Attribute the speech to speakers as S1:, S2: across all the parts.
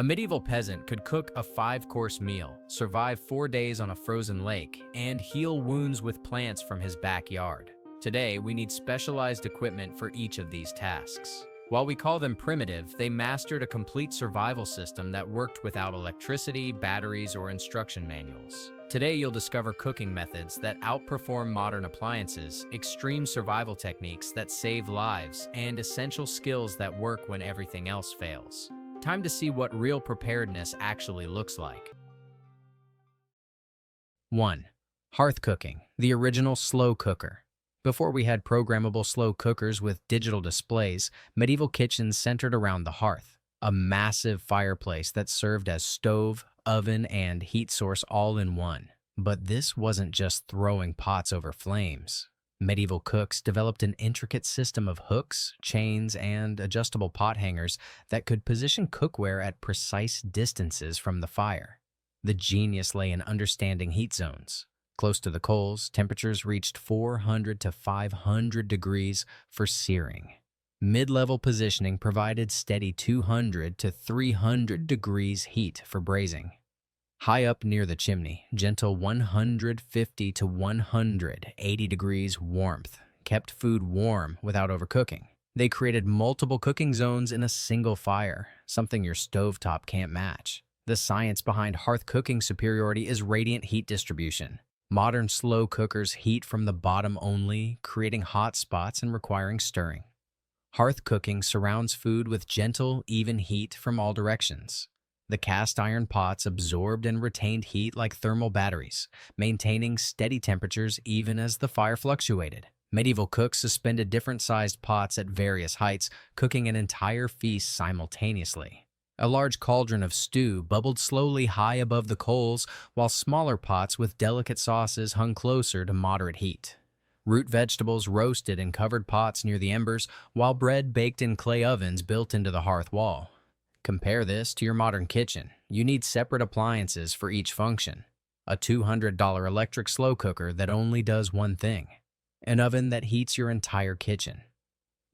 S1: A medieval peasant could cook a five-course meal, survive 4 days on a frozen lake, and heal wounds with plants from his backyard. Today, we need specialized equipment for each of these tasks. While we call them primitive, they mastered a complete survival system that worked without electricity, batteries, or instruction manuals. Today, you'll discover cooking methods that outperform modern appliances, extreme survival techniques that save lives, and essential skills that work when everything else fails. Time to see what real preparedness actually looks like. 1. Hearth cooking, the original slow cooker. Before we had programmable slow cookers with digital displays, medieval kitchens centered around the hearth, a massive fireplace that served as stove, oven, and heat source all in one. But this wasn't just throwing pots over flames. Medieval cooks developed an intricate system of hooks, chains, and adjustable pot hangers that could position cookware at precise distances from the fire. The genius lay in understanding heat zones. Close to the coals, temperatures reached 400 to 500 degrees for searing. Mid-level positioning provided steady 200 to 300 degrees heat for braising. High up near the chimney, gentle 150 to 180 degrees warmth kept food warm without overcooking. They created multiple cooking zones in a single fire, something your stovetop can't match. The science behind hearth cooking superiority is radiant heat distribution. Modern slow cookers heat from the bottom only, creating hot spots and requiring stirring. Hearth cooking surrounds food with gentle, even heat from all directions. The cast iron pots absorbed and retained heat like thermal batteries, maintaining steady temperatures even as the fire fluctuated. Medieval cooks suspended different-sized pots at various heights, cooking an entire feast simultaneously. A large cauldron of stew bubbled slowly high above the coals, while smaller pots with delicate sauces hung closer to moderate heat. Root vegetables roasted in covered pots near the embers, while bread baked in clay ovens built into the hearth wall. Compare this to your modern kitchen. You need separate appliances for each function. A $200 electric slow cooker that only does one thing. An oven that heats your entire kitchen.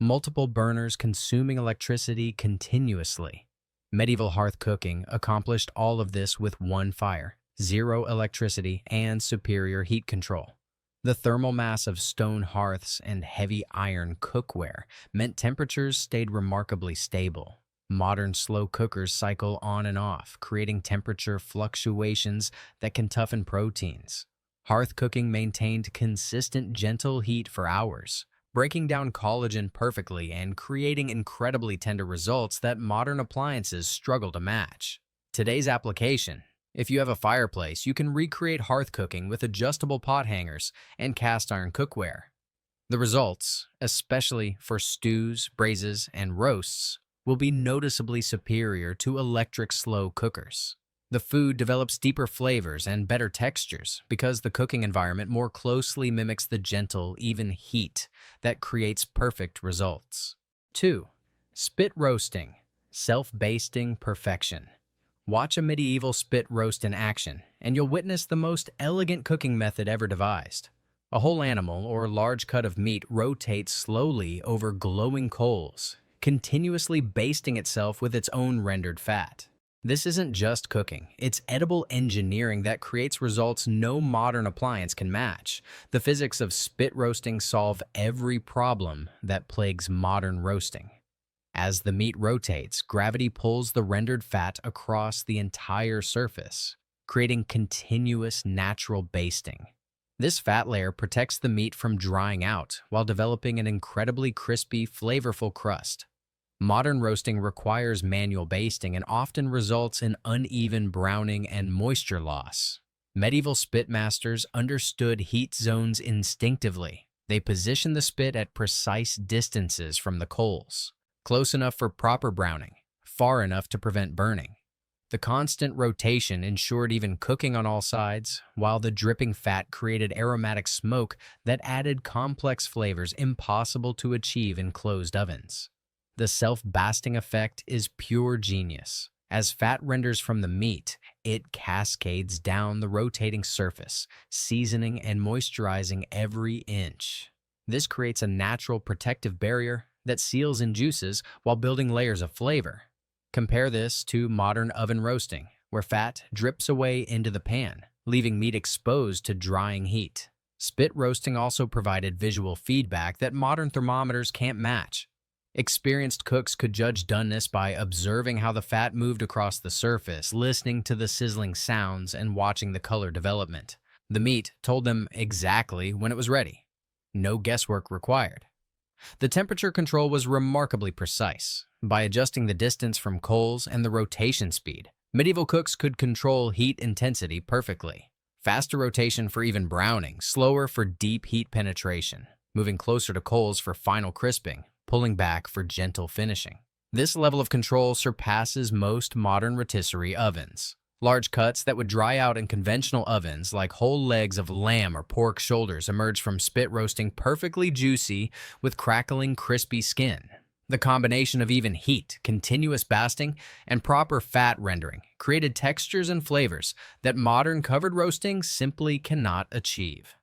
S1: Multiple burners consuming electricity continuously. Medieval hearth cooking accomplished all of this with one fire, zero electricity, and superior heat control. The thermal mass of stone hearths and heavy iron cookware meant temperatures stayed remarkably stable. Modern slow cookers cycle on and off, creating temperature fluctuations that can toughen proteins. Hearth cooking maintained consistent, gentle heat for hours, breaking down collagen perfectly and creating incredibly tender results that modern appliances struggle to match. Today's application: if you have a fireplace, you can recreate hearth cooking with adjustable pot hangers and cast iron cookware. The results, especially for stews, braises, and roasts, will be noticeably superior to electric slow cookers. The food develops deeper flavors and better textures because the cooking environment more closely mimics the gentle, even heat that creates perfect results. 2. Spit roasting, self-basting perfection. Watch a medieval spit roast in action, and you'll witness the most elegant cooking method ever devised. A whole animal or large cut of meat rotates slowly over glowing coals, continuously basting itself with its own rendered fat. This isn't just cooking, it's edible engineering that creates results no modern appliance can match. The physics of spit roasting solve every problem that plagues modern roasting. As the meat rotates, gravity pulls the rendered fat across the entire surface, creating continuous natural basting. This fat layer protects the meat from drying out while developing an incredibly crispy, flavorful crust. Modern roasting requires manual basting and often results in uneven browning and moisture loss. Medieval spit masters understood heat zones instinctively. They positioned the spit at precise distances from the coals, close enough for proper browning, far enough to prevent burning. The constant rotation ensured even cooking on all sides, while the dripping fat created aromatic smoke that added complex flavors impossible to achieve in closed ovens. The self-basting effect is pure genius. As fat renders from the meat, it cascades down the rotating surface, seasoning and moisturizing every inch. This creates a natural protective barrier that seals in juices while building layers of flavor. Compare this to modern oven roasting, where fat drips away into the pan, leaving meat exposed to drying heat. Spit roasting also provided visual feedback that modern thermometers can't match. Experienced cooks could judge doneness by observing how the fat moved across the surface, listening to the sizzling sounds, and watching the color development. The meat told them exactly when it was ready. No guesswork required. The temperature control was remarkably precise. By adjusting the distance from coals and the rotation speed, medieval cooks could control heat intensity perfectly. Faster rotation for even browning, slower for deep heat penetration, moving closer to coals for final crisping, pulling back for gentle finishing. This level of control surpasses most modern rotisserie ovens. Large cuts that would dry out in conventional ovens, like whole legs of lamb or pork shoulders, emerge from spit roasting perfectly juicy with crackling, crispy skin. The combination of even heat, continuous basting, and proper fat rendering created textures and flavors that modern covered roasting simply cannot achieve.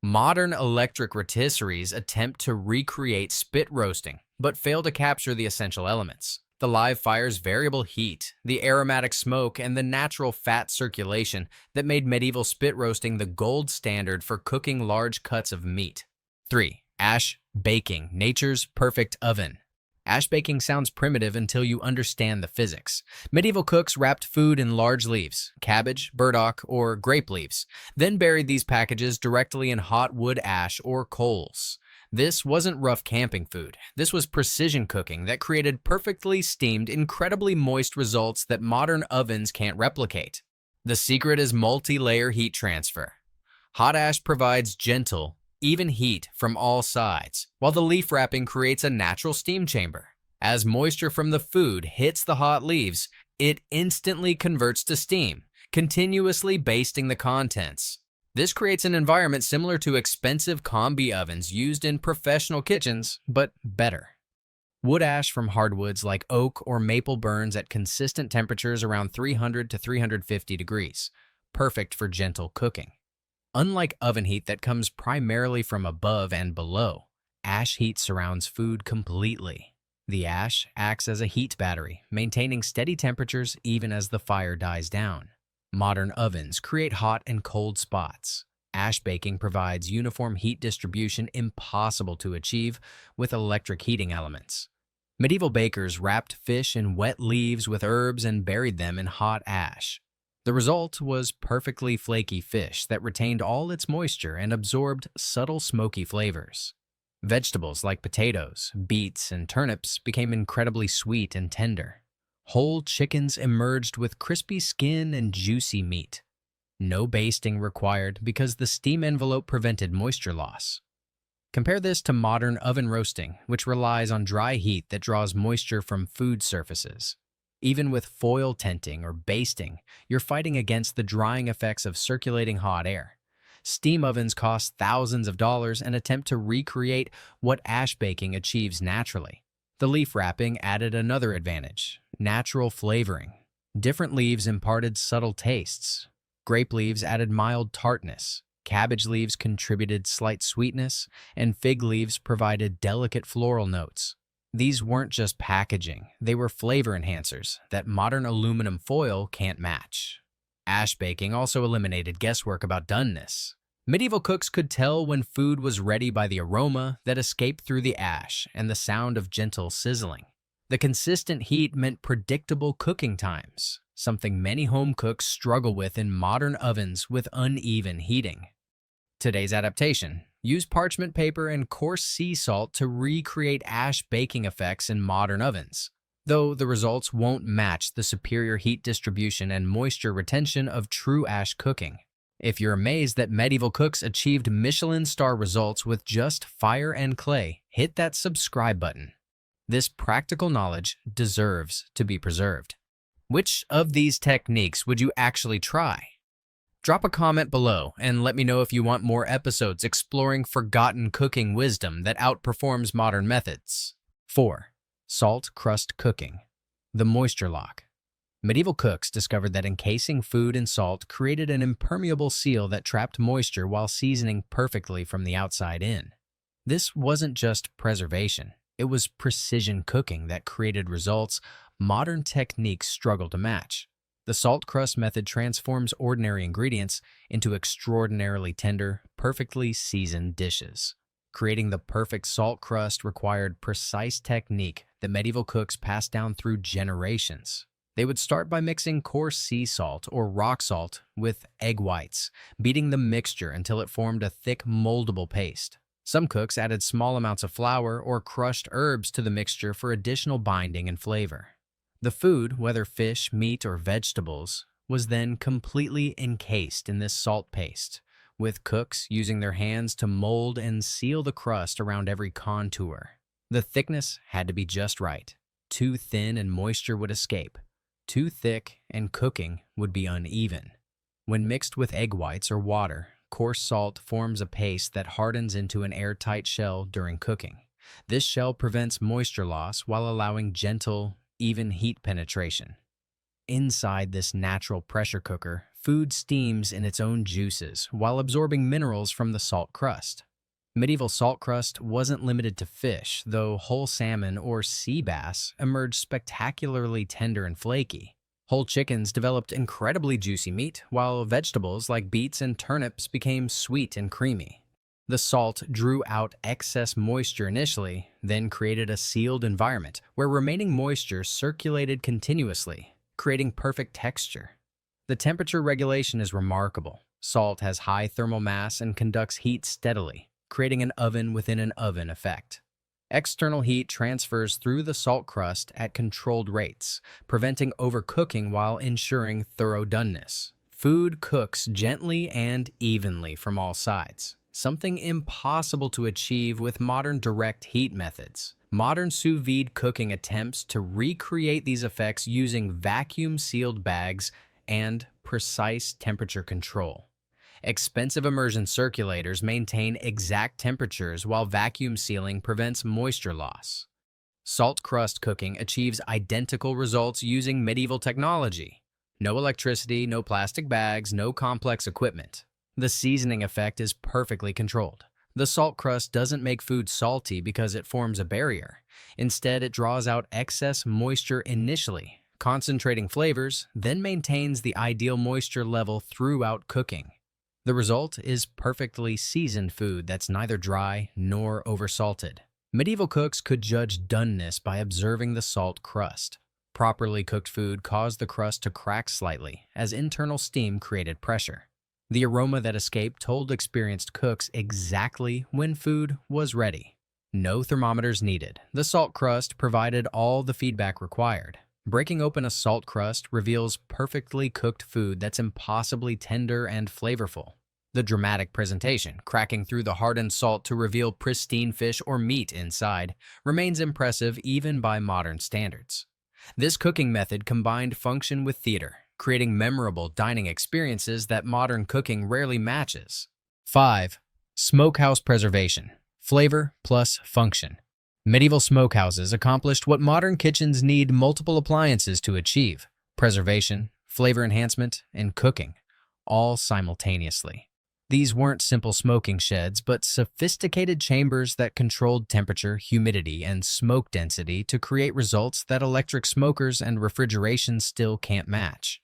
S1: Modern electric rotisseries attempt to recreate spit roasting, but fail to capture the essential elements. The live fire's variable heat, the aromatic smoke, and the natural fat circulation that made medieval spit roasting the gold standard for cooking large cuts of meat. 3. Ash baking, nature's perfect oven. Ash baking sounds primitive until you understand the physics. Medieval cooks wrapped food in large leaves, cabbage, burdock, or grape leaves, then buried these packages directly in hot wood ash or coals. This wasn't rough camping food. This was precision cooking that created perfectly steamed, incredibly moist results that modern ovens can't replicate. The secret is multi-layer heat transfer. Hot ash provides gentle, even heat from all sides, while the leaf wrapping creates a natural steam chamber. As moisture from the food hits the hot leaves, it instantly converts to steam, continuously basting the contents. This creates an environment similar to expensive combi ovens used in professional kitchens, but better. Wood ash from hardwoods like oak or maple burns at consistent temperatures around 300 to 350 degrees, perfect for gentle cooking. Unlike oven heat that comes primarily from above and below, ash heat surrounds food completely. The ash acts as a heat battery, maintaining steady temperatures even as the fire dies down. Modern ovens create hot and cold spots. Ash baking provides uniform heat distribution impossible to achieve with electric heating elements. Medieval bakers wrapped fish in wet leaves with herbs and buried them in hot ash. The result was perfectly flaky fish that retained all its moisture and absorbed subtle smoky flavors. Vegetables like potatoes, beets, and turnips became incredibly sweet and tender. Whole chickens emerged with crispy skin and juicy meat. No basting required because the steam envelope prevented moisture loss. Compare this to modern oven roasting, which relies on dry heat that draws moisture from food surfaces. Even with foil tenting or basting, you're fighting against the drying effects of circulating hot air. Steam ovens cost thousands of dollars and attempt to recreate what ash baking achieves naturally. The leaf wrapping added another advantage: natural flavoring. Different leaves imparted subtle tastes. Grape leaves added mild tartness. Cabbage leaves contributed slight sweetness, and fig leaves provided delicate floral notes. These weren't just packaging, they were flavor enhancers that modern aluminum foil can't match. Ash baking also eliminated guesswork about doneness. Medieval cooks could tell when food was ready by the aroma that escaped through the ash and the sound of gentle sizzling. The consistent heat meant predictable cooking times, something many home cooks struggle with in modern ovens with uneven heating. Today's adaptation: use parchment paper and coarse sea salt to recreate ash baking effects in modern ovens, though the results won't match the superior heat distribution and moisture retention of true ash cooking. If you're amazed that medieval cooks achieved Michelin star results with just fire and clay, hit that subscribe button. This practical knowledge deserves to be preserved. Which of these techniques would you actually try? Drop a comment below and let me know if you want more episodes exploring forgotten cooking wisdom that outperforms modern methods. 4. Salt crust cooking. The moisture lock. Medieval cooks discovered that encasing food in salt created an impermeable seal that trapped moisture while seasoning perfectly from the outside in. This wasn't just preservation. It was precision cooking that created results modern techniques struggle to match. The salt crust method transforms ordinary ingredients into extraordinarily tender, perfectly seasoned dishes. Creating the perfect salt crust required precise technique that medieval cooks passed down through generations. They would start by mixing coarse sea salt or rock salt with egg whites, beating the mixture until it formed a thick, moldable paste. Some cooks added small amounts of flour or crushed herbs to the mixture for additional binding and flavor. The food, whether fish, meat, or vegetables, was then completely encased in this salt paste, with cooks using their hands to mold and seal the crust around every contour. The thickness had to be just right. Too thin and moisture would escape. Too thick and cooking would be uneven. When mixed with egg whites or water, coarse salt forms a paste that hardens into an airtight shell during cooking. This shell prevents moisture loss while allowing gentle, even heat penetration. Inside this natural pressure cooker, food steams in its own juices while absorbing minerals from the salt crust. Medieval salt crust wasn't limited to fish, though whole salmon or sea bass emerged spectacularly tender and flaky. Whole chickens developed incredibly juicy meat, while vegetables like beets and turnips became sweet and creamy. The salt drew out excess moisture initially, then created a sealed environment where remaining moisture circulated continuously, creating perfect texture. The temperature regulation is remarkable. Salt has high thermal mass and conducts heat steadily, creating an oven within an oven effect. External heat transfers through the salt crust at controlled rates, preventing overcooking while ensuring thorough doneness. Food cooks gently and evenly from all sides, something impossible to achieve with modern direct heat methods. Modern sous vide cooking attempts to recreate these effects using vacuum-sealed bags and precise temperature control. Expensive immersion circulators maintain exact temperatures while vacuum sealing prevents moisture loss. Salt crust cooking achieves identical results using medieval technology. No electricity, no plastic bags, no complex equipment. The seasoning effect is perfectly controlled. The salt crust doesn't make food salty because it forms a barrier. Instead, it draws out excess moisture initially, concentrating flavors, then maintains the ideal moisture level throughout cooking. The result is perfectly seasoned food that's neither dry nor oversalted. Medieval cooks could judge doneness by observing the salt crust. Properly cooked food caused the crust to crack slightly as internal steam created pressure. The aroma that escaped told experienced cooks exactly when food was ready. No thermometers needed. The salt crust provided all the feedback required. Breaking open a salt crust reveals perfectly cooked food that's impossibly tender and flavorful. The dramatic presentation, cracking through the hardened salt to reveal pristine fish or meat inside, remains impressive even by modern standards. This cooking method combined function with theater, creating memorable dining experiences that modern cooking rarely matches. 5. Smokehouse preservation. Flavor plus function. Medieval smokehouses accomplished what modern kitchens need multiple appliances to achieve: preservation, flavor enhancement, and cooking, all simultaneously. These weren't simple smoking sheds, but sophisticated chambers that controlled temperature, humidity, and smoke density to create results that electric smokers and refrigeration still can't match.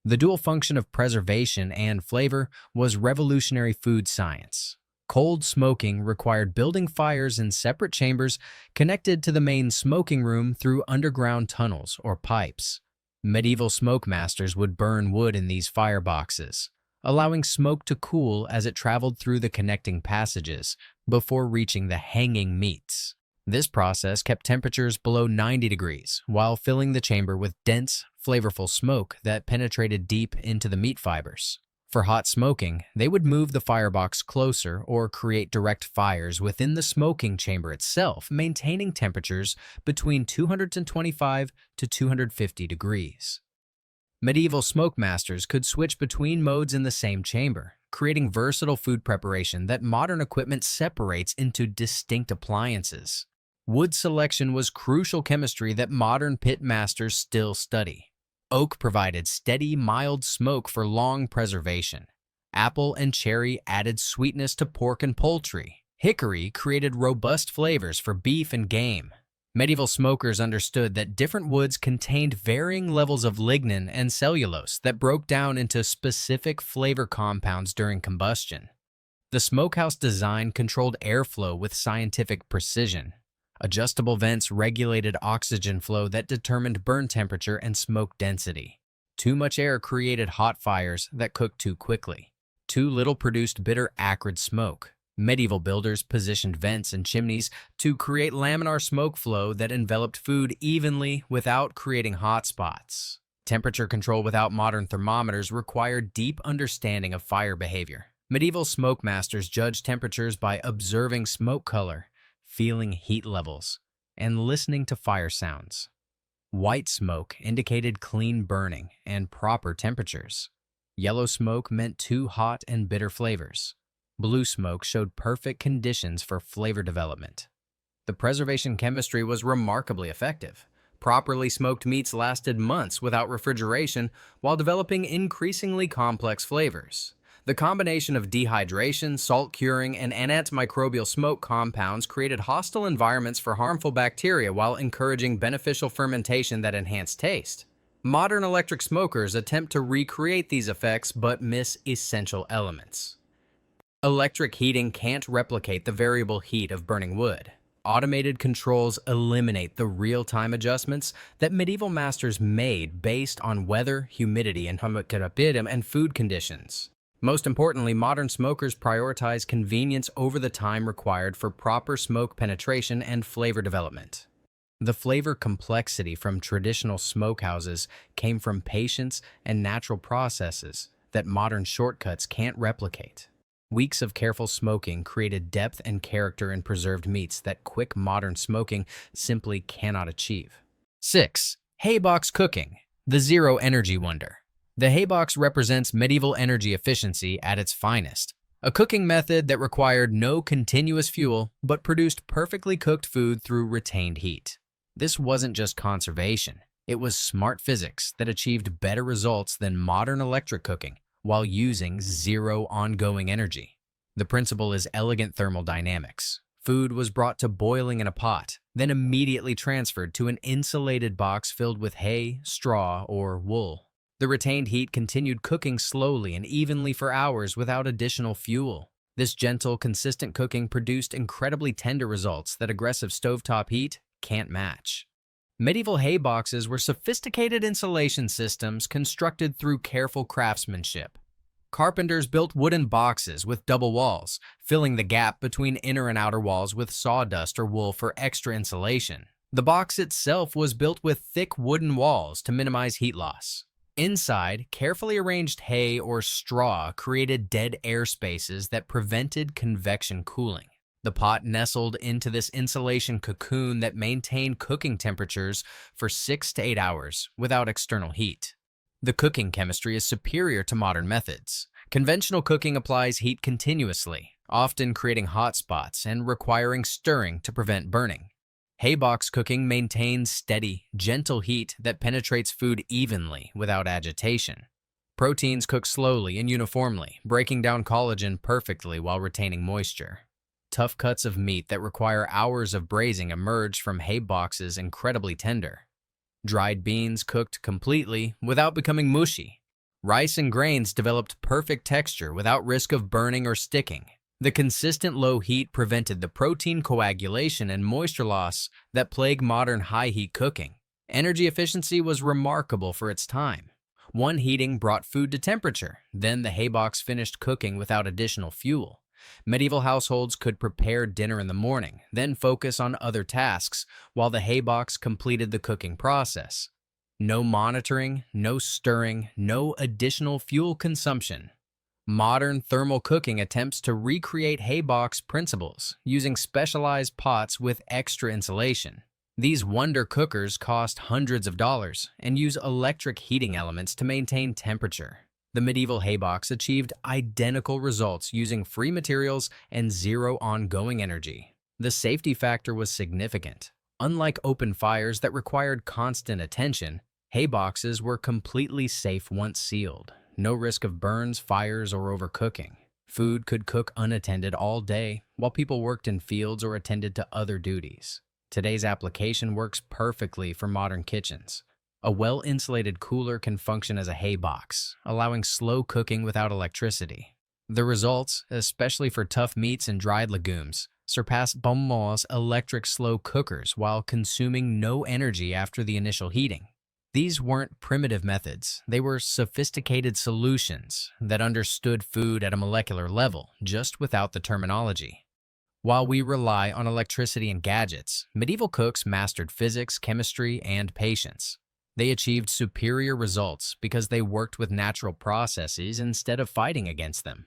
S1: The dual function of preservation and flavor was revolutionary food science. Cold smoking required building fires in separate chambers connected to the main smoking room through underground tunnels or pipes. Medieval smoke masters would burn wood in these fireboxes, allowing smoke to cool as it traveled through the connecting passages before reaching the hanging meats. This process kept temperatures below 90 degrees while filling the chamber with dense, flavorful smoke that penetrated deep into the meat fibers. For hot smoking, they would move the firebox closer or create direct fires within the smoking chamber itself, maintaining temperatures between 225 to 250 degrees. Medieval smoke masters could switch between modes in the same chamber, creating versatile food preparation that modern equipment separates into distinct appliances. Wood selection was crucial chemistry that modern pit masters still study. Oak provided steady, mild smoke for long preservation. Apple and cherry added sweetness to pork and poultry. Hickory created robust flavors for beef and game. Medieval smokers understood that different woods contained varying levels of lignin and cellulose that broke down into specific flavor compounds during combustion. The smokehouse design controlled airflow with scientific precision. Adjustable vents regulated oxygen flow that determined burn temperature and smoke density. Too much air created hot fires that cooked too quickly. Too little produced bitter, acrid smoke. Medieval builders positioned vents and chimneys to create laminar smoke flow that enveloped food evenly without creating hot spots. Temperature control without modern thermometers required deep understanding of fire behavior. Medieval smoke masters judged temperatures by observing smoke color, feeling heat levels, and listening to fire sounds. White smoke indicated clean burning and proper temperatures. Yellow smoke meant too hot and bitter flavors. Blue smoke showed perfect conditions for flavor development. The preservation chemistry was remarkably effective. Properly smoked meats lasted months without refrigeration while developing increasingly complex flavors. The combination of dehydration, salt curing, and antimicrobial smoke compounds created hostile environments for harmful bacteria while encouraging beneficial fermentation that enhanced taste. Modern electric smokers attempt to recreate these effects but miss essential elements. Electric heating can't replicate the variable heat of burning wood. Automated controls eliminate the real-time adjustments that medieval masters made based on weather, humidity, and food conditions. Most importantly, modern smokers prioritize convenience over the time required for proper smoke penetration and flavor development. The flavor complexity from traditional smokehouses came from patience and natural processes that modern shortcuts can't replicate. Weeks of careful smoking created depth and character in preserved meats that quick modern smoking simply cannot achieve. 6. Haybox cooking, the zero-energy wonder. The haybox represents medieval energy efficiency at its finest, a cooking method that required no continuous fuel but produced perfectly cooked food through retained heat. This wasn't just conservation, it was smart physics that achieved better results than modern electric cooking while using zero ongoing energy. The principle is elegant thermodynamics. Food was brought to boiling in a pot, then immediately transferred to an insulated box filled with hay, straw, or wool. The retained heat continued cooking slowly and evenly for hours without additional fuel. This gentle, consistent cooking produced incredibly tender results that aggressive stovetop heat can't match. Medieval hay boxes were sophisticated insulation systems constructed through careful craftsmanship. Carpenters built wooden boxes with double walls, filling the gap between inner and outer walls with sawdust or wool for extra insulation. The box itself was built with thick wooden walls to minimize heat loss. Inside, carefully arranged hay or straw created dead air spaces that prevented convection cooling. The pot nestled into this insulation cocoon that maintained cooking temperatures for 6 to 8 hours without external heat. The cooking chemistry is superior to modern methods. Conventional cooking applies heat continuously, often creating hot spots and requiring stirring to prevent burning. Haybox cooking maintains steady, gentle heat that penetrates food evenly without agitation. Proteins cook slowly and uniformly, breaking down collagen perfectly while retaining moisture. Tough cuts of meat that require hours of braising emerge from hay boxes incredibly tender. Dried beans cooked completely without becoming mushy. Rice and grains developed perfect texture without risk of burning or sticking. The consistent low heat prevented the protein coagulation and moisture loss that plague modern high-heat cooking. Energy efficiency was remarkable for its time. One heating brought food to temperature, then the haybox finished cooking without additional fuel. Medieval households could prepare dinner in the morning, then focus on other tasks while the haybox completed the cooking process. No monitoring, no stirring, no additional fuel consumption. Modern thermal cooking attempts to recreate haybox principles using specialized pots with extra insulation. These wonder cookers cost hundreds of dollars and use electric heating elements to maintain temperature. The medieval haybox achieved identical results using free materials and zero ongoing energy. The safety factor was significant. Unlike open fires that required constant attention, hayboxes were completely safe once sealed. No risk of burns, fires, or overcooking. Food could cook unattended all day while people worked in fields or attended to other duties. Today's application works perfectly for modern kitchens. A well-insulated cooler can function as a hay box, allowing slow cooking without electricity. The results, especially for tough meats and dried legumes, surpass Bonmo's electric slow cookers while consuming no energy after the initial heating. These weren't primitive methods, they were sophisticated solutions that understood food at a molecular level, just without the terminology. While we rely on electricity and gadgets, medieval cooks mastered physics, chemistry, and patience. They achieved superior results because they worked with natural processes instead of fighting against them.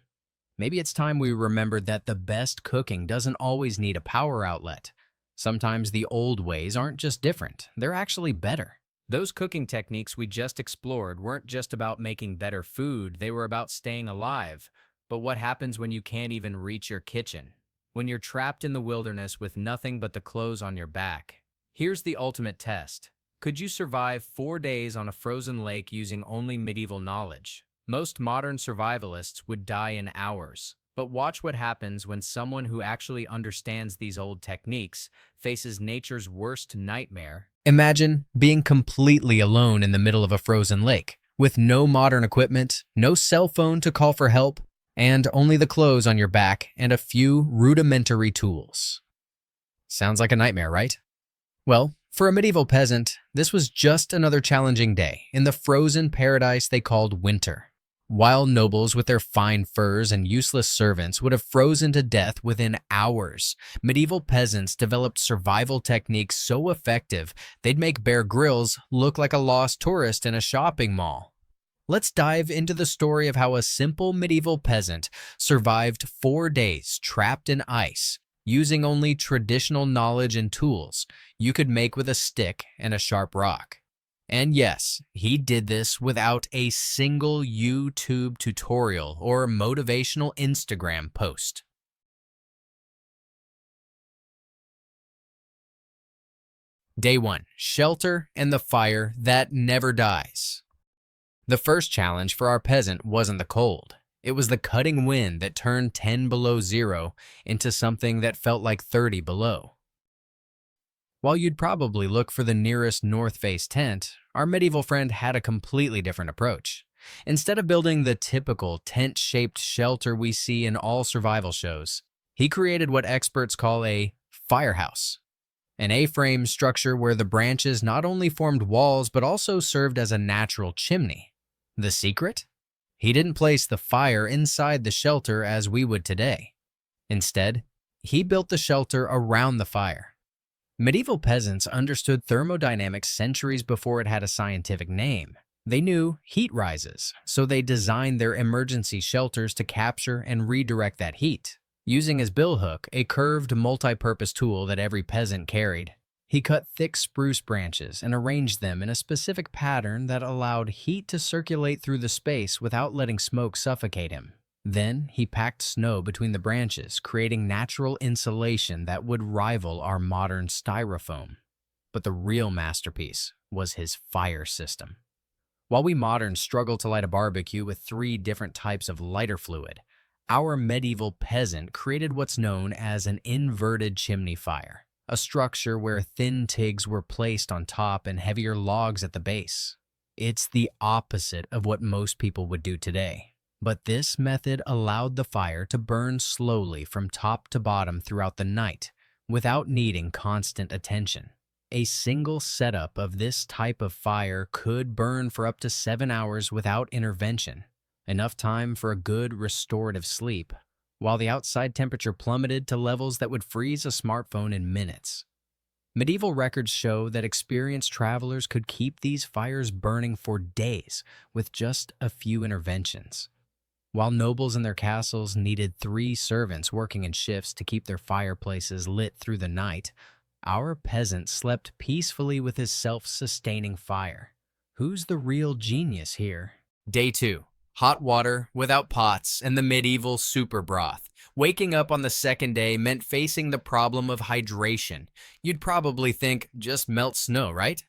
S1: Maybe it's time we remembered that the best cooking doesn't always need a power outlet. Sometimes the old ways aren't just different, they're actually better. Those cooking techniques we just explored weren't just about making better food, they were about staying alive. But what happens when you can't even reach your kitchen? When you're trapped in the wilderness with nothing but the clothes on your back? Here's the ultimate test. Could you survive 4 days on a frozen lake using only medieval knowledge? Most modern survivalists would die in hours. But watch what happens when someone who actually understands these old techniques faces nature's worst nightmare. Imagine being completely alone in the middle of a frozen lake, with no modern equipment, no cell phone to call for help, and only the clothes on your back and a few rudimentary tools. Sounds like a nightmare, right? Well, for a medieval peasant, this was just another challenging day in the frozen paradise they called winter. While nobles with their fine furs and useless servants would have frozen to death within hours, medieval peasants developed survival techniques so effective they'd make Bear Grylls look like a lost tourist in a shopping mall. Let's dive into the story of how a simple medieval peasant survived 4 days trapped in ice, using only traditional knowledge and tools you could make with a stick and a sharp rock. And yes, he did this without a single YouTube tutorial or motivational Instagram post. Day 1. Shelter and the fire that never dies. The first challenge for our peasant wasn't the cold. It was the cutting wind that turned 10 below zero into something that felt like 30 below. While you'd probably look for the nearest north face tent, our medieval friend had a completely different approach. Instead of building the typical tent-shaped shelter we see in all survival shows, he created what experts call a firehouse, an A-frame structure where the branches not only formed walls but also served as a natural chimney. The secret? He didn't place the fire inside the shelter as we would today. Instead, he built the shelter around the fire. Medieval peasants understood thermodynamics centuries before it had a scientific name. They knew heat rises, so they designed their emergency shelters to capture and redirect that heat. Using his billhook, a curved multi-purpose tool that every peasant carried, he cut thick spruce branches and arranged them in a specific pattern that allowed heat to circulate through the space without letting smoke suffocate him. Then he packed snow between the branches, creating natural insulation that would rival our modern styrofoam. But the real masterpiece was his fire system. While we moderns struggle to light a barbecue with 3 different types of lighter fluid, our medieval peasant created what's known as an inverted chimney fire, a structure where thin twigs were placed on top and heavier logs at the base. It's the opposite of what most people would do today. But this method allowed the fire to burn slowly from top to bottom throughout the night, without needing constant attention. A single setup of this type of fire could burn for up to 7 hours without intervention, enough time for a good restorative sleep, while the outside temperature plummeted to levels that would freeze a smartphone in minutes. Medieval records show that experienced travelers could keep these fires burning for days with just a few interventions. While nobles in their castles needed 3 servants working in shifts to keep their fireplaces lit through the night, our peasant slept peacefully with his self-sustaining fire. Who's the real genius here? Day 2. Hot water without pots and the medieval super broth. Waking up on the second day meant facing the problem of hydration. You'd probably think, just melt snow, right?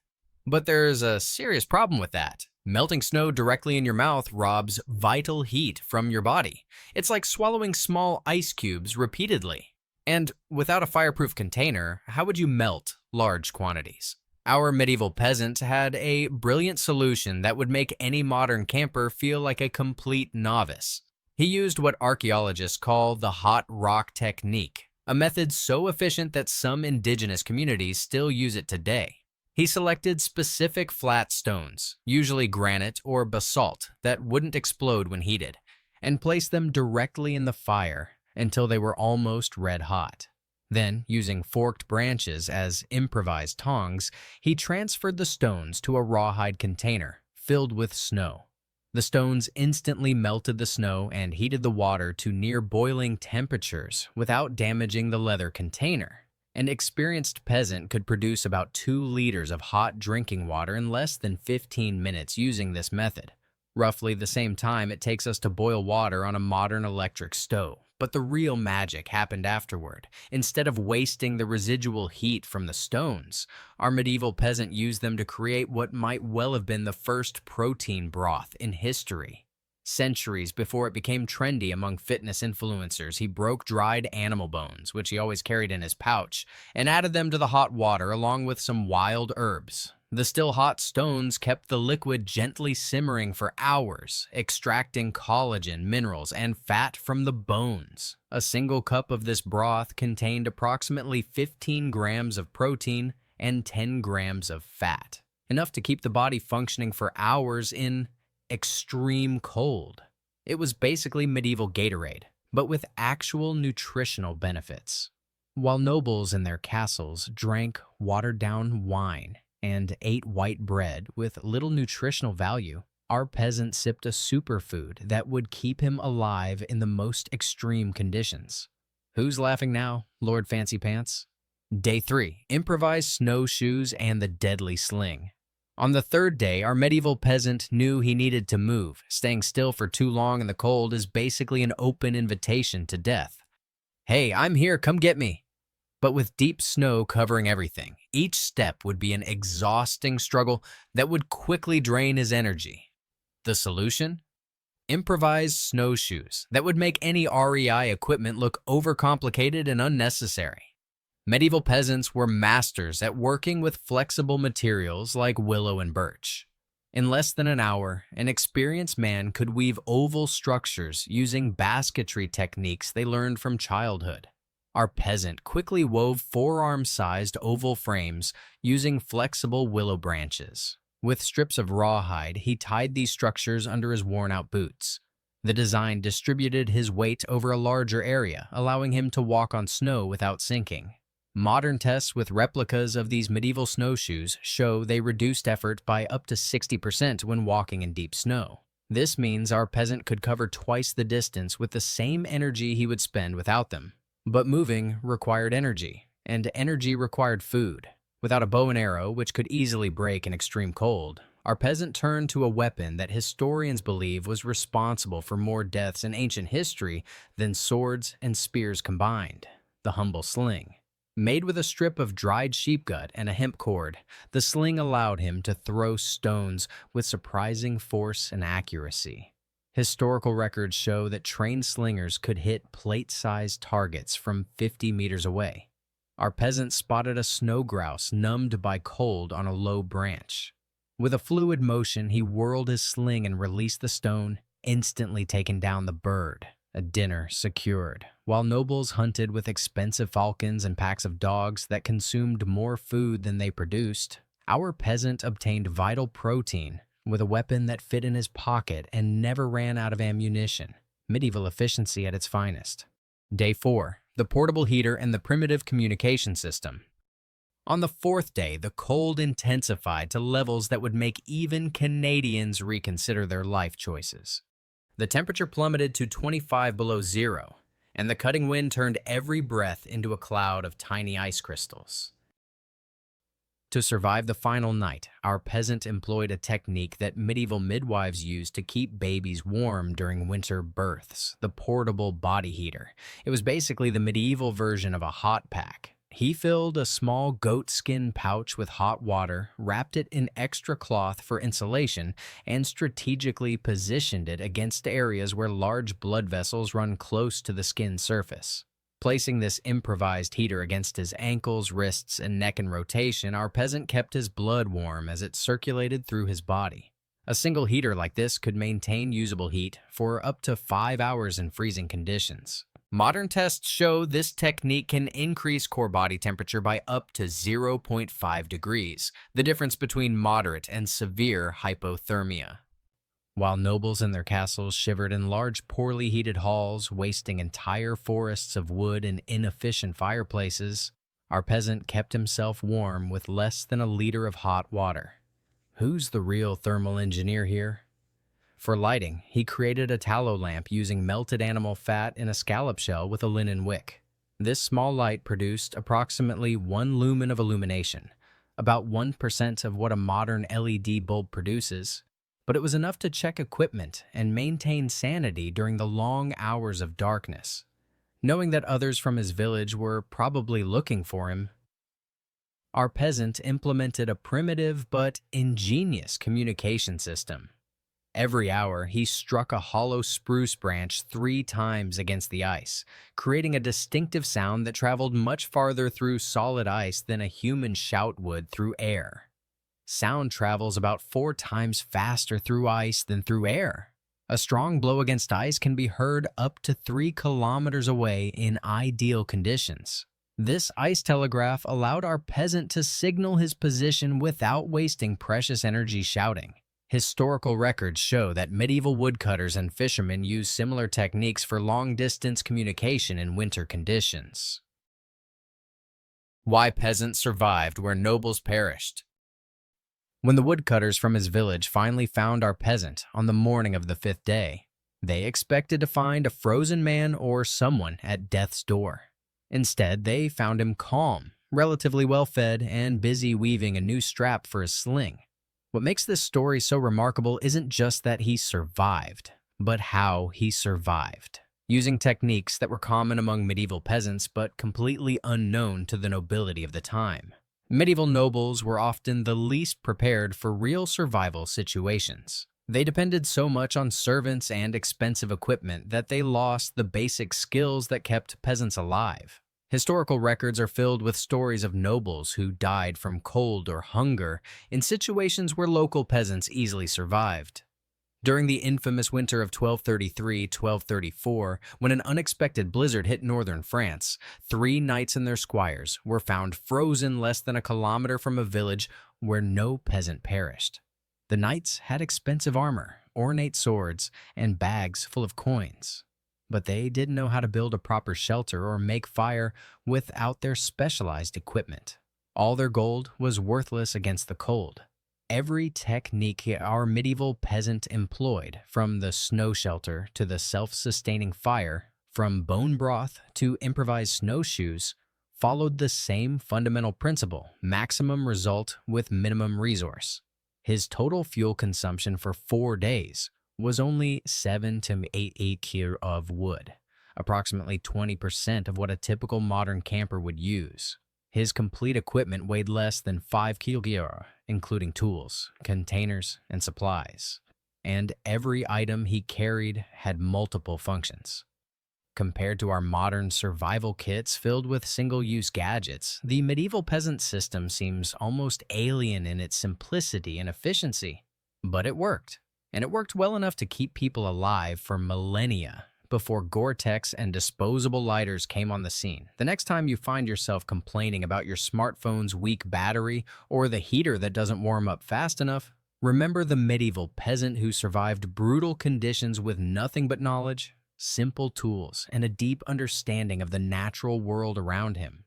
S1: But there's a serious problem with that. Melting snow directly in your mouth robs vital heat from your body. It's like swallowing small ice cubes repeatedly. And without a fireproof container, how would you melt large quantities. Our medieval peasant had a brilliant solution that would make any modern camper feel like a complete novice. He used what archaeologists call the hot rock technique, a method so efficient that some indigenous communities still use it today. He selected specific flat stones, usually granite or basalt, that wouldn't explode when heated, and placed them directly in the fire until they were almost red hot. Then, using forked branches as improvised tongs, he transferred the stones to a rawhide container filled with snow. The stones instantly melted the snow and heated the water to near boiling temperatures without damaging the leather container. An experienced peasant could produce about 2 liters of hot drinking water in less than 15 minutes using this method, roughly the same time it takes us to boil water on a modern electric stove. But the real magic happened afterward. Instead of wasting the residual heat from the stones, our medieval peasant used them to create what might well have been the first protein broth in history. Centuries before it became trendy among fitness influencers, he broke dried animal bones, which he always carried in his pouch, and added them to the hot water along with some wild herbs. The still hot stones kept the liquid gently simmering for hours, extracting collagen, minerals, and fat from the bones. A single cup of this broth contained approximately 15 grams of protein and 10 grams of fat, enough to keep the body functioning for hours in extreme cold. It was basically medieval Gatorade, but with actual nutritional benefits. While nobles in their castles drank watered-down wine and ate white bread with little nutritional value, our peasant sipped a superfood that would keep him alive in the most extreme conditions. Who's laughing now, Lord Fancy Pants? Day 3, improvised snowshoes and the deadly sling. On the third day, our medieval peasant knew he needed to move. Staying still for too long in the cold is basically an open invitation to death. Hey, I'm here, come get me. But with deep snow covering everything, each step would be an exhausting struggle that would quickly drain his energy. The solution? Improvised snowshoes that would make any REI equipment look overcomplicated and unnecessary. Medieval peasants were masters at working with flexible materials like willow and birch. In less than an hour, an experienced man could weave oval structures using basketry techniques they learned from childhood. Our peasant quickly wove forearm-sized oval frames using flexible willow branches. With strips of rawhide, he tied these structures under his worn-out boots. The design distributed his weight over a larger area, allowing him to walk on snow without sinking. Modern tests with replicas of these medieval snowshoes show they reduced effort by up to 60% when walking in deep snow. This means our peasant could cover twice the distance with the same energy he would spend without them. But moving required energy, and energy required food. Without a bow and arrow, which could easily break in extreme cold, our peasant turned to a weapon that historians believe was responsible for more deaths in ancient history than swords and spears combined: the humble sling. Made with a strip of dried sheep gut and a hemp cord, the sling allowed him to throw stones with surprising force and accuracy. Historical records show that trained slingers could hit plate-sized targets from 50 meters away. Our peasant spotted a snow grouse numbed by cold on a low branch. With a fluid motion, he whirled his sling and released the stone, instantly taking down the bird. A dinner secured, while nobles hunted with expensive falcons and packs of dogs that consumed more food than they produced. Our peasant obtained vital protein with a weapon that fit in his pocket and never ran out of ammunition. Medieval efficiency at its finest. Day 4, the portable heater and the primitive communication system. On the fourth day, the cold intensified to levels that would make even Canadians reconsider their life choices. The temperature plummeted to 25 below zero, and the cutting wind turned every breath into a cloud of tiny ice crystals. To survive the final night, our peasant employed a technique that medieval midwives used to keep babies warm during winter births: the portable body heater. It was basically the medieval version of a hot pack. He filled a small goatskin pouch with hot water, wrapped it in extra cloth for insulation, and strategically positioned it against areas where large blood vessels run close to the skin surface. Placing this improvised heater against his ankles, wrists, and neck in rotation, our peasant kept his blood warm as it circulated through his body. A single heater like this could maintain usable heat for up to 5 hours in freezing conditions. Modern tests show this technique can increase core body temperature by up to 0.5 degrees, the difference between moderate and severe hypothermia. While nobles in their castles shivered in large, poorly heated halls, wasting entire forests of wood in inefficient fireplaces, our peasant kept himself warm with less than a liter of hot water. Who's the real thermal engineer here? For lighting, he created a tallow lamp using melted animal fat in a scallop shell with a linen wick. This small light produced approximately 1 lumen of illumination, about 1% of what a modern LED bulb produces, but it was enough to check equipment and maintain sanity during the long hours of darkness. Knowing that others from his village were probably looking for him, our peasant implemented a primitive but ingenious communication system. Every hour, he struck a hollow spruce branch 3 times against the ice, creating a distinctive sound that traveled much farther through solid ice than a human shout would through air. Sound travels about 4 times faster through ice than through air. A strong blow against ice can be heard up to 3 kilometers away in ideal conditions. This ice telegraph allowed our peasant to signal his position without wasting precious energy shouting. Historical records show that medieval woodcutters and fishermen used similar techniques for long-distance communication in winter conditions. Why peasants survived where nobles perished. When the woodcutters from his village finally found our peasant on the morning of the 5th day, they expected to find a frozen man or someone at death's door. Instead, they found him calm, relatively well-fed, and busy weaving a new strap for his sling. What makes this story so remarkable isn't just that he survived, but how he survived, using techniques that were common among medieval peasants but completely unknown to the nobility of the time. Medieval nobles were often the least prepared for real survival situations. They depended so much on servants and expensive equipment that they lost the basic skills that kept peasants alive. Historical records are filled with stories of nobles who died from cold or hunger in situations where local peasants easily survived. During the infamous winter of 1233-1234, when an unexpected blizzard hit northern France, 3 knights and their squires were found frozen less than a kilometer from a village where no peasant perished. The knights had expensive armor, ornate swords, and bags full of coins. But they didn't know how to build a proper shelter or make fire without their specialized equipment. All their gold was worthless against the cold. Every technique our medieval peasant employed, from the snow shelter to the self-sustaining fire, from bone broth to improvised snowshoes, followed the same fundamental principle: maximum result with minimum resource. His total fuel consumption for 4 days was only 7 to 8 kg of wood, approximately 20% of what a typical modern camper would use. His complete equipment weighed less than 5 kg, including tools, containers, and supplies. And every item he carried had multiple functions. Compared to our modern survival kits filled with single-use gadgets, the medieval peasant system seems almost alien in its simplicity and efficiency. But it worked. And it worked well enough to keep people alive for millennia before Gore-Tex and disposable lighters came on the scene. The next time you find yourself complaining about your smartphone's weak battery or the heater that doesn't warm up fast enough, remember the medieval peasant who survived brutal conditions with nothing but knowledge, simple tools, and a deep understanding of the natural world around him.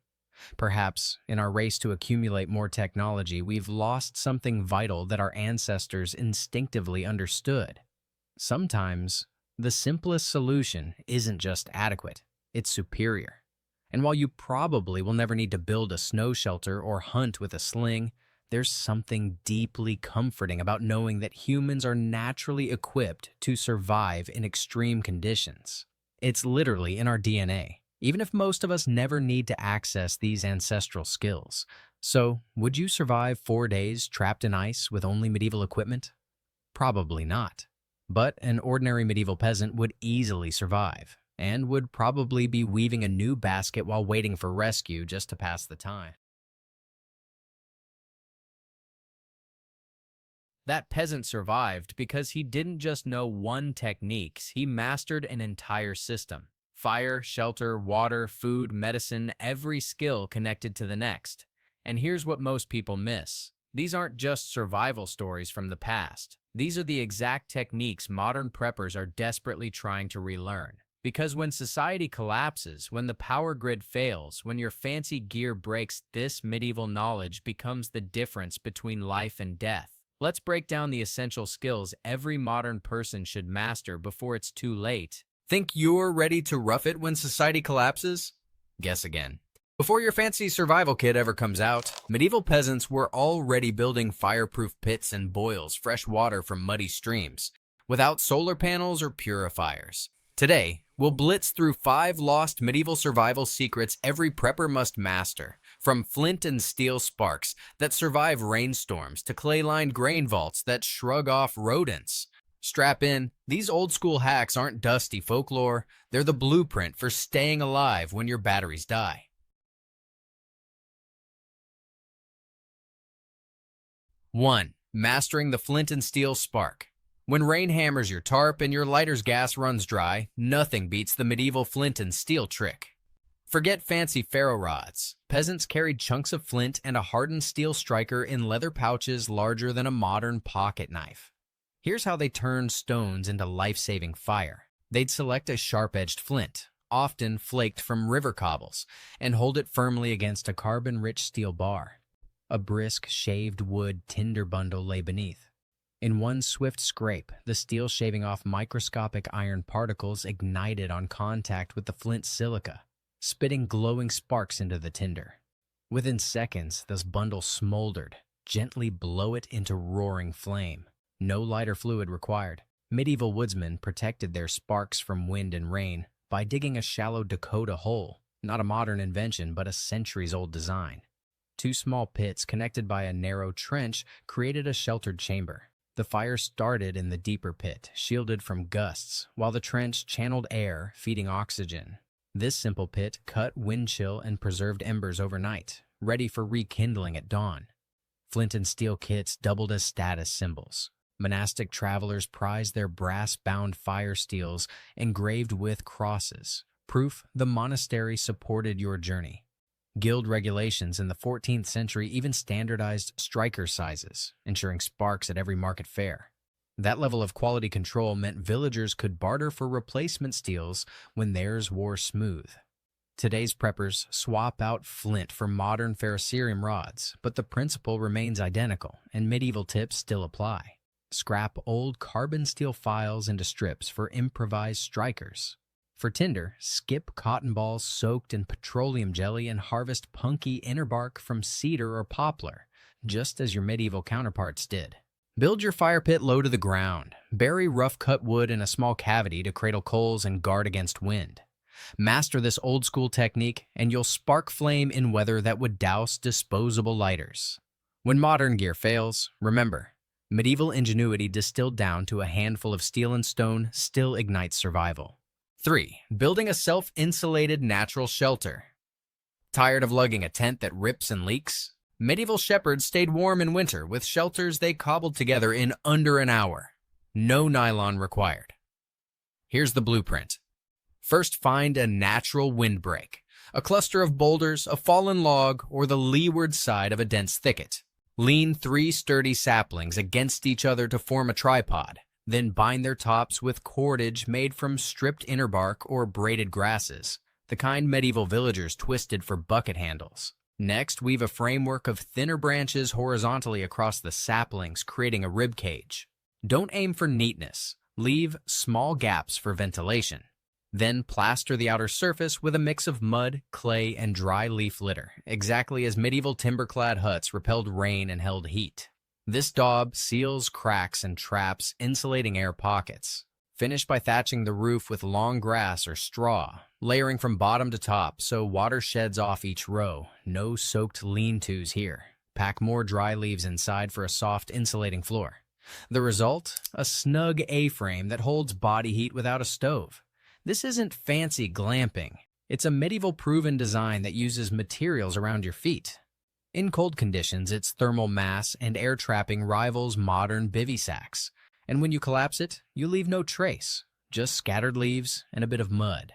S1: Perhaps, in our race to accumulate more technology, we've lost something vital that our ancestors instinctively understood. Sometimes, the simplest solution isn't just adequate, it's superior. And while you probably will never need to build a snow shelter or hunt with a sling, there's something deeply comforting about knowing that humans are naturally equipped to survive in extreme conditions. It's literally in our DNA. Even if most of us never need to access these ancestral skills. So, would you survive 4 days trapped in ice with only medieval equipment? Probably not. But an ordinary medieval peasant would easily survive. and would probably be weaving a new basket while waiting for rescue just to pass the time. That peasant survived because he didn't just know one technique, he mastered an entire system. Fire, shelter, water, food, medicine, every skill connected to the next. And here's what most people miss. These aren't just survival stories from the past. These are the exact techniques modern preppers are desperately trying to relearn. Because when society collapses, when the power grid fails, when your fancy gear breaks, this medieval knowledge becomes the difference between life and death. Let's break down the essential skills every modern person should master before it's too late. Think you're ready to rough it when society collapses? Guess again. Before your fancy survival kit ever comes out, medieval peasants were already building fireproof pits and boils fresh water from muddy streams, without solar panels or purifiers. Today, we'll blitz through 5 lost medieval survival secrets every prepper must master, from flint and steel sparks that survive rainstorms to clay-lined grain vaults that shrug off rodents. Strap in, these old-school hacks aren't dusty folklore, they're the blueprint for staying alive when your batteries die. 1. Mastering the flint and steel spark. When rain hammers your tarp and your lighter's gas runs dry, nothing beats the medieval flint and steel trick. Forget fancy ferro rods. Peasants carried chunks of flint and a hardened steel striker in leather pouches larger than a modern pocket knife. Here's how they turned stones into life-saving fire. They'd select a sharp-edged flint, often flaked from river cobbles, and hold it firmly against a carbon-rich steel bar. A brisk, shaved wood tinder bundle lay beneath. In one swift scrape, the steel shaving off microscopic iron particles ignited on contact with the flint silica, spitting glowing sparks into the tinder. Within seconds, this bundle smoldered. Gently blow it into roaring flame. No lighter fluid required. Medieval woodsmen protected their sparks from wind and rain by digging a shallow Dakota hole, not a modern invention but a centuries-old design. 2 small pits connected by a narrow trench created a sheltered chamber. The fire started in the deeper pit, shielded from gusts, while the trench channeled air, feeding oxygen. This simple pit cut wind chill and preserved embers overnight, ready for rekindling at dawn. Flint and steel kits doubled as status symbols. Monastic travelers prized their brass-bound fire steels engraved with crosses, proof the monastery supported your journey. Guild regulations in the 14th century even standardized striker sizes, ensuring sparks at every market fair. That level of quality control meant villagers could barter for replacement steels when theirs wore smooth. Today's preppers swap out flint for modern ferrocerium rods, but the principle remains identical, and medieval tips still apply. Scrap old carbon steel files into strips for improvised strikers. For tinder, skip cotton balls soaked in petroleum jelly and harvest punky inner bark from cedar or poplar, just as your medieval counterparts did. Build your fire pit low to the ground. Bury rough-cut wood in a small cavity to cradle coals and guard against wind. Master this old-school technique, and you'll spark flame in weather that would douse disposable lighters. When modern gear fails, remember, medieval ingenuity distilled down to a handful of steel and stone still ignites survival. 3. Building a self-insulated natural shelter. Tired of lugging a tent that rips and leaks? Medieval shepherds stayed warm in winter with shelters they cobbled together in under an hour. No nylon required. Here's the blueprint. First, find a natural windbreak, a cluster of boulders, a fallen log, or the leeward side of a dense thicket. Lean 3 sturdy saplings against each other to form a tripod. Then bind their tops with cordage made from stripped inner bark or braided grasses, the kind medieval villagers twisted for bucket handles. Next, weave a framework of thinner branches horizontally across the saplings, creating a rib cage. Don't aim for neatness. Leave small gaps for ventilation. Then plaster the outer surface with a mix of mud, clay, and dry leaf litter, exactly as medieval timber-clad huts repelled rain and held heat. This daub seals cracks and traps, insulating air pockets. Finish by thatching the roof with long grass or straw, layering from bottom to top so water sheds off each row. No soaked lean-tos here. Pack more dry leaves inside for a soft, insulating floor. The result? A snug A-frame that holds body heat without a stove. This isn't fancy glamping. It's a medieval proven design that uses materials around your feet. In cold conditions, its thermal mass and air trapping rivals modern bivy sacks. And when you collapse it, you leave no trace, just scattered leaves and a bit of mud.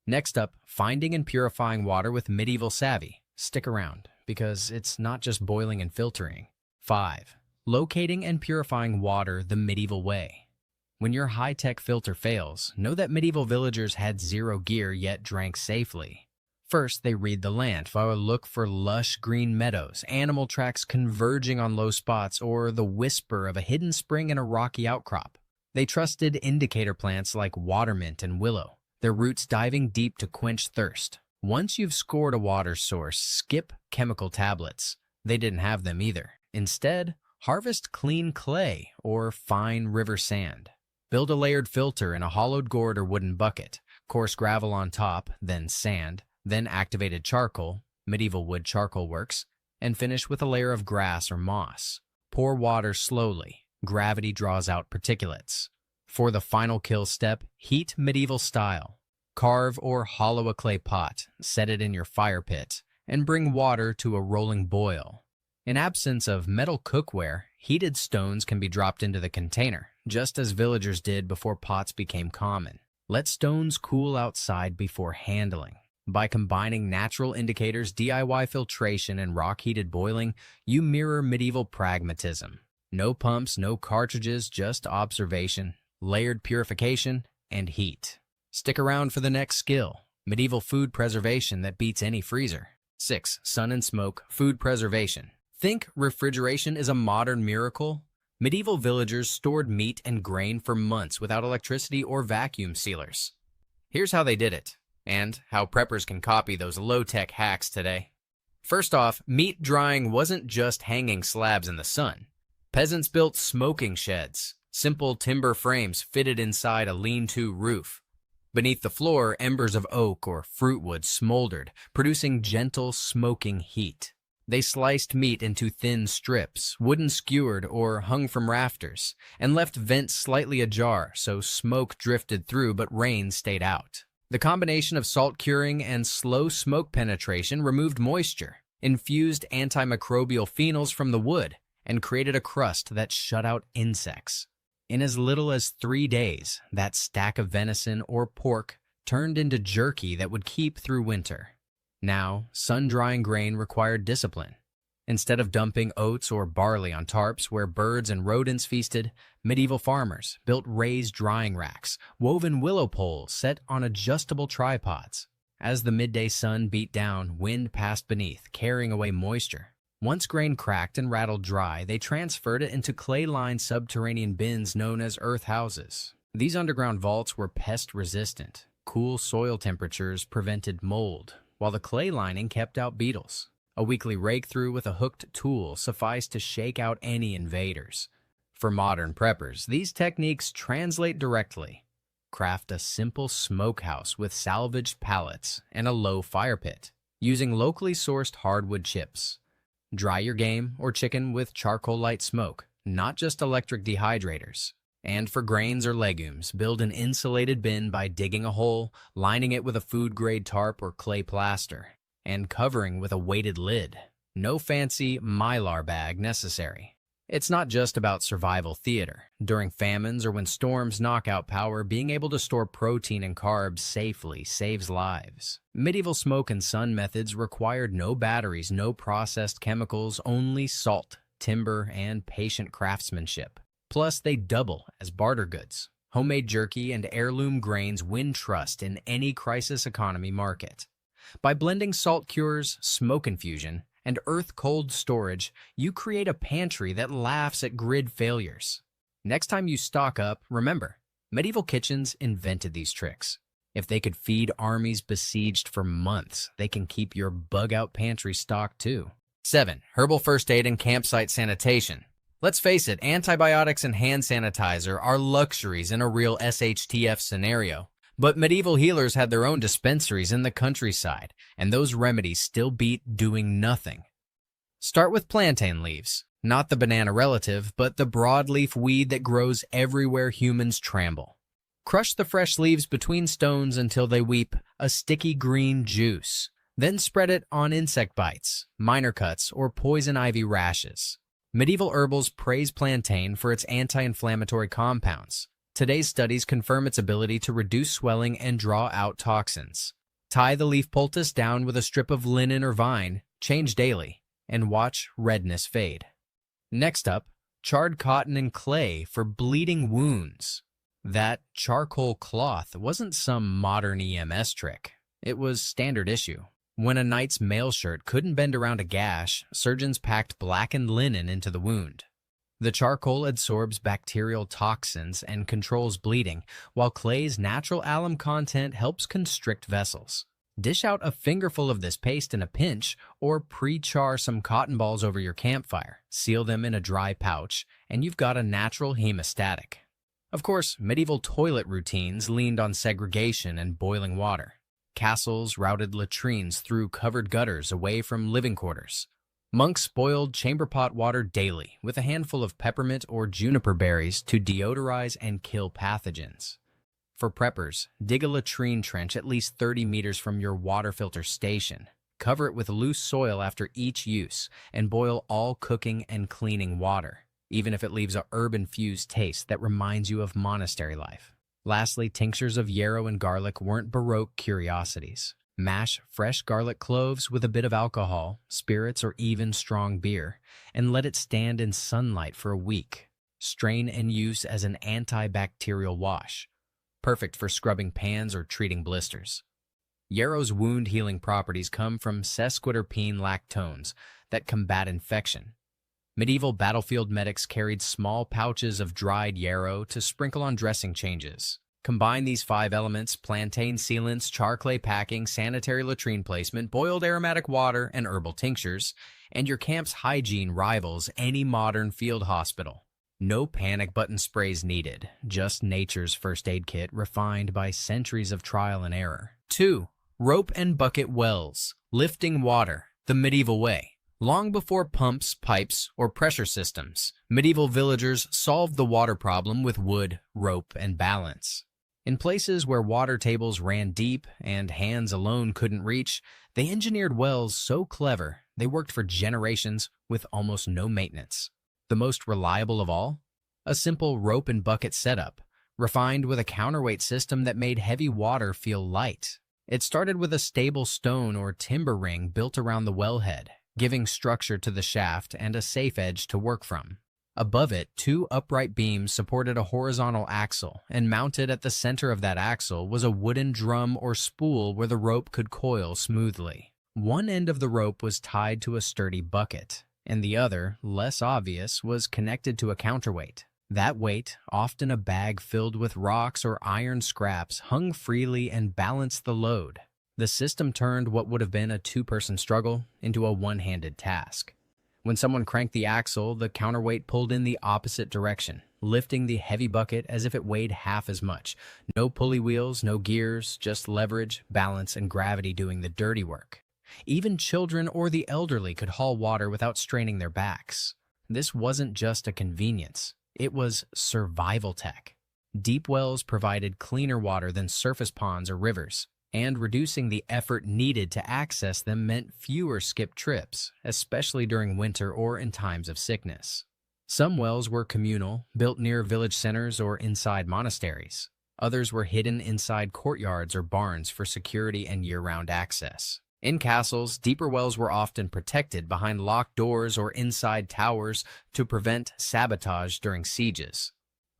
S1: Next up, finding and purifying water with medieval savvy. Stick around, because it's not just boiling and filtering. 5. Locating and purifying water the medieval way. When your high-tech filter fails, know that medieval villagers had zero gear yet drank safely. First, they read the land, look for lush green meadows, animal tracks converging on low spots, or the whisper of a hidden spring in a rocky outcrop. They trusted indicator plants like watermint and willow, their roots diving deep to quench thirst. Once you've scored a water source, skip chemical tablets. They didn't have them either. Instead, harvest clean clay or fine river sand. Build a layered filter in a hollowed gourd or wooden bucket, coarse gravel on top, then sand, then activated charcoal, medieval wood charcoal works, and finish with a layer of grass or moss. Pour water slowly. Gravity draws out particulates. For the final kill step, heat medieval style. Carve or hollow a clay pot, set it in your fire pit, and bring water to a rolling boil. In absence of metal cookware, heated stones can be dropped into the container, just as villagers did before pots became common. Let stones cool outside before handling. By combining natural indicators, DIY filtration, and rock-heated boiling, you mirror medieval pragmatism. No pumps, no cartridges, just observation, layered purification, and heat. Stick around for the next skill, medieval food preservation that beats any freezer. 6. Sun and smoke, food preservation. Think refrigeration is a modern miracle? Medieval villagers stored meat and grain for months without electricity or vacuum sealers. Here's how they did it, and how preppers can copy those low-tech hacks today. First off, meat drying wasn't just hanging slabs in the sun. Peasants built smoking sheds, simple timber frames fitted inside a lean-to roof. Beneath the floor, embers of oak or fruit wood smoldered, producing gentle, smoking heat. They sliced meat into thin strips, wooden skewered or hung from rafters, and left vents slightly ajar so smoke drifted through but rain stayed out. The combination of salt curing and slow smoke penetration removed moisture, infused antimicrobial phenols from the wood, and created a crust that shut out insects. In as little as 3 days, that stack of venison or pork turned into jerky that would keep through winter. Now, sun-drying grain required discipline. Instead of dumping oats or barley on tarps where birds and rodents feasted, medieval farmers built raised drying racks, woven willow poles set on adjustable tripods. As the midday sun beat down, wind passed beneath, carrying away moisture. Once grain cracked and rattled dry, they transferred it into clay-lined subterranean bins known as earth houses. These underground vaults were pest-resistant. Cool soil temperatures prevented mold, while the clay lining kept out beetles. A weekly rake-through with a hooked tool sufficed to shake out any invaders. For modern preppers, these techniques translate directly. Craft a simple smokehouse with salvaged pallets and a low fire pit, using locally sourced hardwood chips. Dry your game or chicken with charcoal light smoke, not just electric dehydrators. And for grains or legumes, build an insulated bin by digging a hole, lining it with a food-grade tarp or clay plaster, and covering with a weighted lid. No fancy mylar bag necessary. It's not just about survival theater. During famines or when storms knock out power, being able to store protein and carbs safely saves lives. Medieval smoke and sun methods required no batteries, no processed chemicals, only salt, timber, and patient craftsmanship. Plus, they double as barter goods. Homemade jerky and heirloom grains win trust in any crisis economy market. By blending salt cures, smoke infusion, and earth-cold storage, you create a pantry that laughs at grid failures. Next time you stock up, remember, medieval kitchens invented these tricks. If they could feed armies besieged for months, they can keep your bug-out pantry stocked too. 7. Herbal first aid and campsite sanitation. Let's face it, antibiotics and hand sanitizer are luxuries in a real SHTF scenario. But medieval healers had their own dispensaries in the countryside, and those remedies still beat doing nothing. Start with plantain leaves, not the banana relative, but the broadleaf weed that grows everywhere humans trample. Crush the fresh leaves between stones until they weep a sticky green juice. Then spread it on insect bites, minor cuts, or poison ivy rashes. Medieval herbals praise plantain for its anti-inflammatory compounds. Today's studies confirm its ability to reduce swelling and draw out toxins. Tie the leaf poultice down with a strip of linen or vine, change daily, and watch redness fade. Next up, charred cotton and clay for bleeding wounds. That charcoal cloth wasn't some modern EMS trick. It was standard issue. When a knight's mail shirt couldn't bend around a gash, surgeons packed blackened linen into the wound. The charcoal absorbs bacterial toxins and controls bleeding, while clay's natural alum content helps constrict vessels. Dish out a fingerful of this paste in a pinch, or pre-char some cotton balls over your campfire. Seal them in a dry pouch, and you've got a natural hemostatic. Of course, medieval toilet routines leaned on segregation and boiling water. Castles routed latrines through covered gutters away from living quarters. Monks boiled chamber pot water daily with a handful of peppermint or juniper berries to deodorize and kill pathogens. For preppers, dig a latrine trench at least 30 meters from your water filter station. Cover it with loose soil after each use, and boil all cooking and cleaning water, even if it leaves a herb-infused taste that reminds you of monastery life. Lastly, tinctures of yarrow and garlic weren't Baroque curiosities. Mash fresh garlic cloves with a bit of alcohol, spirits, or even strong beer, and let it stand in sunlight for a week. Strain and use as an antibacterial wash, perfect for scrubbing pans or treating blisters. Yarrow's wound-healing properties come from sesquiterpene lactones that combat infection. Medieval battlefield medics carried small pouches of dried yarrow to sprinkle on dressing changes. Combine these 5 elements: plantain sealants, char clay packing, sanitary latrine placement, boiled aromatic water, and herbal tinctures, and your camp's hygiene rivals any modern field hospital. No panic button sprays needed, just nature's first aid kit refined by centuries of trial and error. 2. Rope and bucket wells, lifting water the medieval way. Long before pumps, pipes, or pressure systems, medieval villagers solved the water problem with wood, rope, and balance. In places where water tables ran deep and hands alone couldn't reach, they engineered wells so clever they worked for generations with almost no maintenance. The most reliable of all? A simple rope and bucket setup, refined with a counterweight system that made heavy water feel light. It started with a stable stone or timber ring built around the wellhead, giving structure to the shaft and a safe edge to work from. Above it, 2 upright beams supported a horizontal axle, and mounted at the center of that axle was a wooden drum or spool where the rope could coil smoothly. One end of the rope was tied to a sturdy bucket, and the other, less obvious, was connected to a counterweight. That weight, often a bag filled with rocks or iron scraps, hung freely and balanced the load. The system turned what would have been a 2-person struggle into a one-handed task. When someone cranked the axle, the counterweight pulled in the opposite direction, lifting the heavy bucket as if it weighed half as much. No pulley wheels, no gears, just leverage, balance, and gravity doing the dirty work. Even children or the elderly could haul water without straining their backs. This wasn't just a convenience. It was survival tech. Deep wells provided cleaner water than surface ponds or rivers, and reducing the effort needed to access them meant fewer skipped trips, especially during winter or in times of sickness. Some wells were communal, built near village centers or inside monasteries. Others were hidden inside courtyards or barns for security and year-round access. In castles, deeper wells were often protected behind locked doors or inside towers to prevent sabotage during sieges.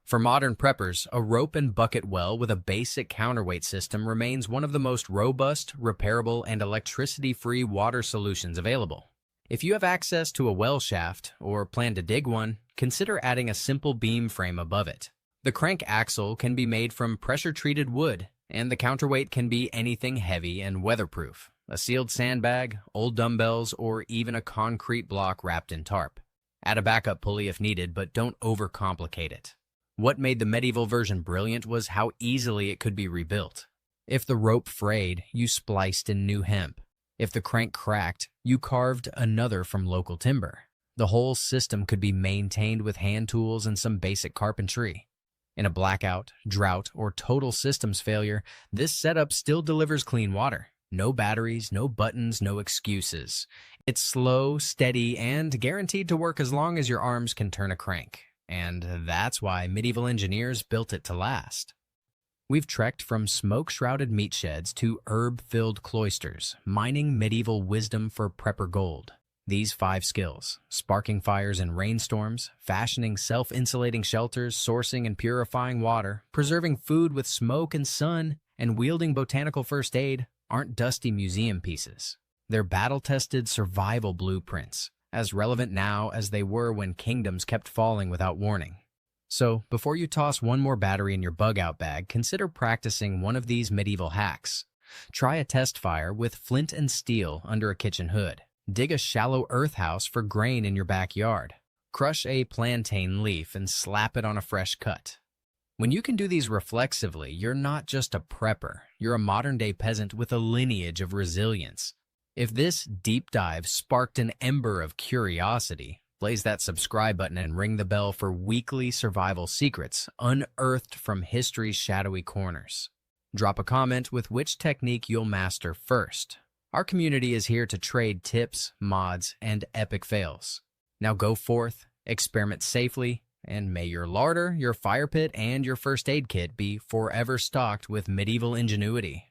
S1: For modern preppers, a rope and bucket well with a basic counterweight system remains one of the most robust, repairable, and electricity-free water solutions available. If you have access to a well shaft or plan to dig one, consider adding a simple beam frame above it. The crank axle can be made from pressure-treated wood, and the counterweight can be anything heavy and weatherproof: a sealed sandbag, old dumbbells, or even a concrete block wrapped in tarp. Add a backup pulley if needed, but don't overcomplicate it. What made the medieval version brilliant was how easily it could be rebuilt. If the rope frayed, you spliced in new hemp. If the crank cracked, you carved another from local timber. The whole system could be maintained with hand tools and some basic carpentry. In a blackout, drought, or total systems failure, this setup still delivers clean water. No batteries, no buttons, no excuses. It's slow, steady, and guaranteed to work as long as your arms can turn a crank. And that's why medieval engineers built it to last. We've trekked from smoke-shrouded meat sheds to herb-filled cloisters, mining medieval wisdom for prepper gold. These 5 skills, sparking fires in rainstorms, fashioning self-insulating shelters, sourcing and purifying water, preserving food with smoke and sun, and wielding botanical first aid, aren't dusty museum pieces. They're battle-tested survival blueprints, as relevant now as they were when kingdoms kept falling without warning. So, before you toss one more battery in your bug-out bag, consider practicing one of these medieval hacks. Try a test fire with flint and steel under a kitchen hood. Dig a shallow earth house for grain in your backyard. Crush a plantain leaf and slap it on a fresh cut. When you can do these reflexively, you're not just a prepper, you're a modern-day peasant with a lineage of resilience. If this deep dive sparked an ember of curiosity, blaze that subscribe button and ring the bell for weekly survival secrets unearthed from history's shadowy corners. Drop a comment with which technique you'll master first. Our community is here to trade tips, mods, and epic fails. Now go forth, experiment safely, and may your larder, your fire pit, and your first aid kit be forever stocked with medieval ingenuity.